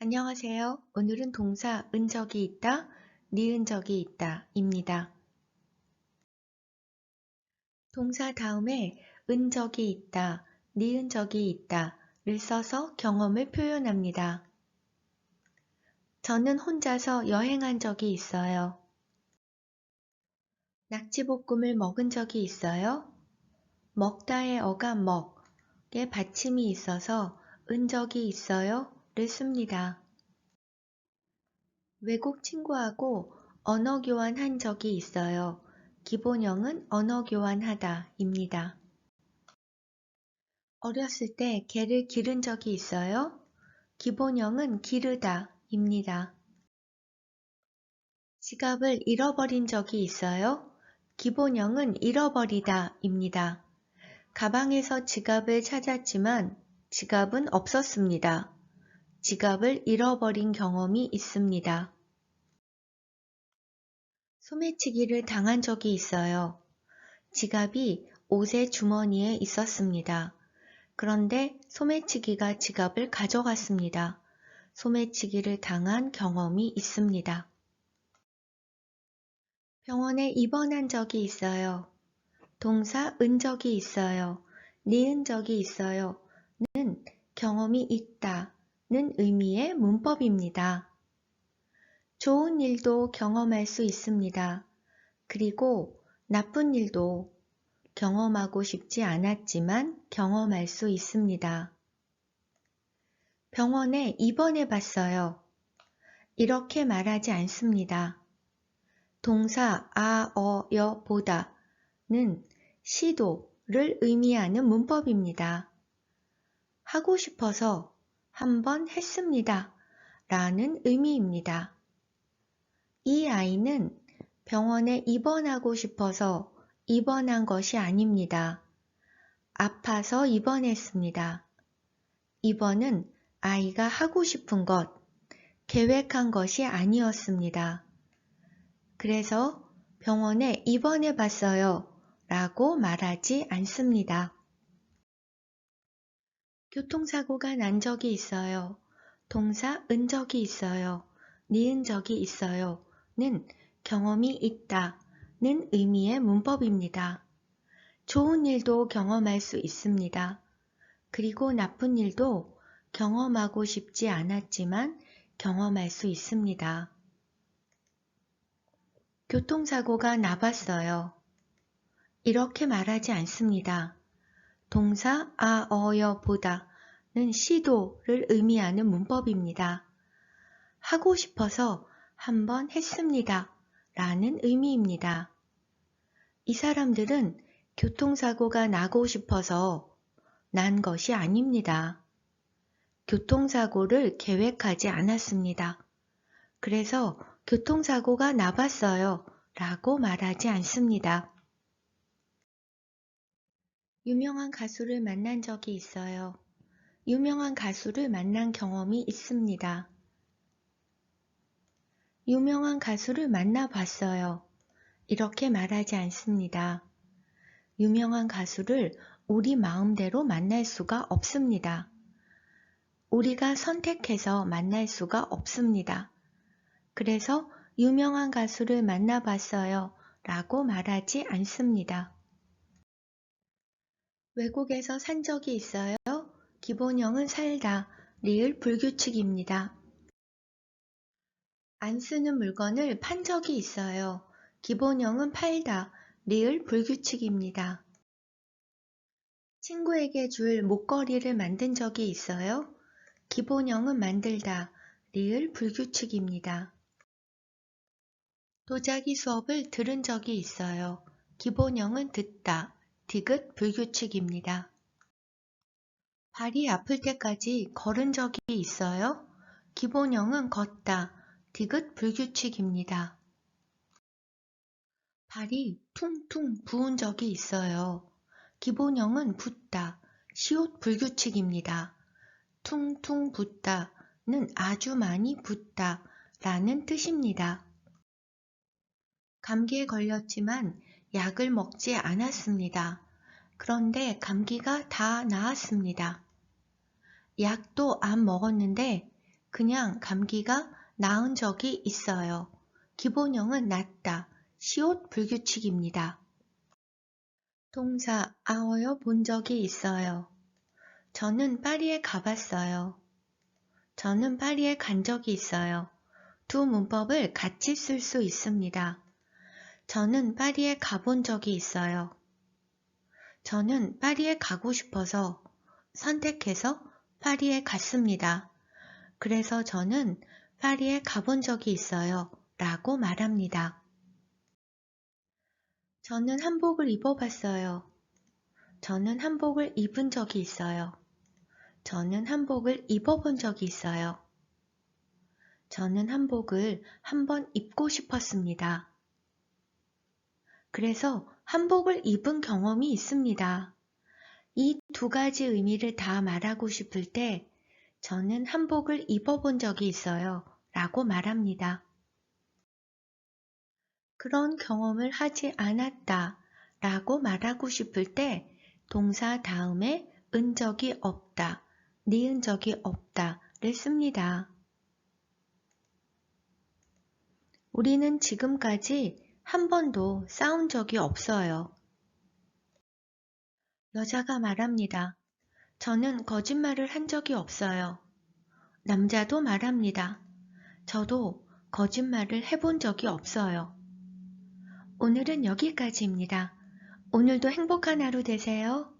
안녕하세요. 오늘은 동사 은적이 있다, 니은 적이 있다 입니다. 동사 다음에 은적이 있다, 니은 적이 있다를 써서 경험을 표현합니다. 저는 혼자서 여행한 적이 있어요. 낙지볶음을 먹은 적이 있어요. 먹다의 어감 먹에 받침이 있어서 은적이 있어요를 씁니다. 외국 친구하고 언어 교환한 적이 있어요. 기본형은 언어 교환하다 입니다. 어렸을 때 개를 기른 적이 있어요. 기본형은 기르다 입니다. 지갑을 잃어버린 적이 있어요. 기본형은 잃어버리다 입니다. 가방에서 지갑을 찾았지만 지갑은 없었습니다. 지갑을 잃어버린 경험이 있습니다. 소매치기를 당한 적이 있어요. 지갑이 옷의 주머니에 있었습니다. 그런데 소매치기가 지갑을 가져갔습니다. 소매치기를 당한 경험이 있습니다. 병원에 입원한 적이 있어요. 동사 은적이 있어요. 니은 적이 있어요. 는 경험이 있다는 의미의 문법입니다. 좋은 일도 경험할 수 있습니다. 그리고 나쁜 일도 경험하고 싶지 않았지만 경험할 수 있습니다. 병원에 입원해 봤어요. 이렇게 말하지 않습니다. 동사 보다는 시도를 의미하는 문법입니다. 하고 싶어서 한번 했습니다. 라는 의미입니다. 이 아이는 병원에 입원하고 싶어서 입원한 것이 아닙니다. 아파서 입원했습니다. 입원은 아이가 하고 싶은 것, 계획한 것이 아니었습니다. 그래서 병원에 입원해 봤어요 라고 말하지 않습니다. 교통사고가 난 적이 있어요. 동사 은적이 있어요. 니은 적이 있어요. 는 경험이 있다는 의미의 문법입니다. 좋은 일도 경험할 수 있습니다. 그리고 나쁜 일도 경험하고 싶지 않았지만 경험할 수 있습니다. 교통사고가 나봤어요. 이렇게 말하지 않습니다. 동사 보다는 시도를 의미하는 문법입니다. 하고 싶어서 한번 했습니다. 라는 의미입니다. 이 사람들은 교통사고가 나고 싶어서 난 것이 아닙니다. 교통사고를 계획하지 않았습니다. 그래서 교통사고가 나봤어요 라고 말하지 않습니다. 유명한 가수를 만난 적이 있어요. 유명한 가수를 만난 경험이 있습니다. 유명한 가수를 만나봤어요. 이렇게 말하지 않습니다. 유명한 가수를 우리 마음대로 만날 수가 없습니다. 우리가 선택해서 만날 수가 없습니다. 그래서 유명한 가수를 만나봤어요 라고 말하지 않습니다. 외국에서 산 적이 있어요. 기본형은 살다, 리을 불규칙입니다. 안 쓰는 물건을 판 적이 있어요. 기본형은 팔다, 리을 불규칙입니다. 친구에게 줄 목걸이를 만든 적이 있어요. 기본형은 만들다, 리을 불규칙입니다. 도자기 수업을 들은 적이 있어요. 기본형은 듣다, 디귿 불규칙입니다. 발이 아플 때까지 걸은 적이 있어요. 기본형은 걷다, 디귿 불규칙입니다. 발이 퉁퉁 부은 적이 있어요. 기본형은 붓다, 시옷 불규칙입니다. 퉁퉁 붓다는 아주 많이 붓다 라는 뜻입니다. 감기에 걸렸지만 약을 먹지 않았습니다. 그런데 감기가 다 나았습니다. 약도 안 먹었는데 그냥 감기가 나은 적이 있어요. 기본형은 낫다, 시옷 불규칙입니다. 동사 아어여 본 적이 있어요. 저는 파리에 가봤어요. 저는 파리에 간 적이 있어요. 두 문법을 같이 쓸 수 있습니다. 저는 파리에 가본 적이 있어요. 저는 파리에 가고 싶어서 선택해서 파리에 갔습니다. 그래서 저는 파리에 가본 적이 있어요. 라고 말합니다. 저는 한복을 입어봤어요. 저는 한복을 입은 적이 있어요. 저는 한복을 입어본 적이 있어요. 저는 한복을 한번 입고 싶었습니다. 그래서 한복을 입은 경험이 있습니다. 이 두 가지 의미를 다 말하고 싶을 때 저는 한복을 입어본 적이 있어요. 라고 말합니다. 그런 경험을 하지 않았다 라고 말하고 싶을 때 동사 다음에 은 적이 없다, 니은 적이 없다를 씁니다. 우리는 지금까지 한 번도 싸운 적이 없어요. 여자가 말합니다. 저는 거짓말을 한 적이 없어요. 남자도 말합니다. 저도 거짓말을 해본 적이 없어요. 오늘은 여기까지입니다. 오늘도 행복한 하루 되세요.